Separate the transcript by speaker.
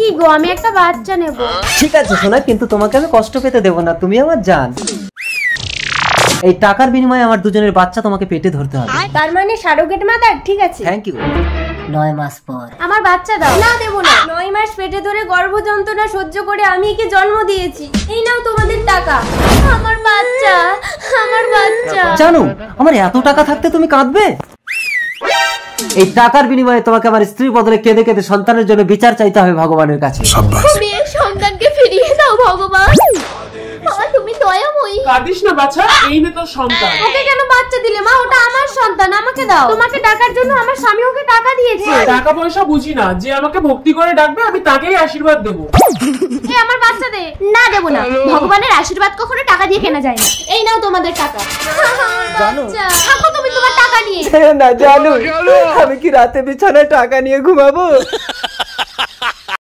Speaker 1: কি গো, আমি একটা বাচ্চা নেব।
Speaker 2: ঠিক আছে সোনা, কিন্তু তোমাকে আমি কষ্ট পেতে দেবো না, তুমি আমার জান। এই টাকার বিনিময়ে আমার দুজনের বাচ্চা তোমাকে পেটে ধরতে হবে।
Speaker 1: তার মানে সারোগেট মাদার, ঠিক আছে।
Speaker 2: Thank you. 9 মাস পর
Speaker 1: আমার বাচ্চা দাও। না, দেবো না। 9 মাস পেটে ধরে গর্ভ যন্ত্রণা সহ্য করে আমি একে জন্ম দিয়েছি। এই নাও তোমাদের টাকা। আমার বাচ্চা, আমার বাচ্চা।
Speaker 2: জানো, আমার এত টাকা থাকতে তুমি কাঁদবে? এই টাকার বিনিময়ে তোমাকে আমার স্ত্রীর বদলে কেঁদে কেঁদে সন্তানের জন্য বিচার চাইতে হবে ভগবানের কাছে।
Speaker 1: তুমি এই সন্তানকে ফিরিয়ে দাও ভগবান। বাবা, তুমি দয়াময়ী।
Speaker 3: কাঁদিস না বাছা, এই নে তোর সন্তান।
Speaker 1: ওকে কেন বাচ্চা দিলে মা? ওটা আমার সন্তান, আমাকে দাও। তোমাকে ডাকার জন্য আমার স্বামী ওকে টাকা দিয়েছে।
Speaker 3: টাকা পয়সা বুঝি না, যে আমাকে ভক্তি করে ডাকবে আমি তাকেই আশীর্বাদ দেবো।
Speaker 1: এই আমার বাচ্চা দে। না, দেবো না। ভগবানের আশীর্বাদ কখনো টাকা দিয়ে কেনা যায় না। এই নাও তোমাদের টাকা।
Speaker 2: জানো,
Speaker 1: থাকো তুমি তোমার টাকা নিয়ে।
Speaker 2: না জানো, আমি কি রাতে বিছানায় টাকা নিয়ে ঘুমাবো?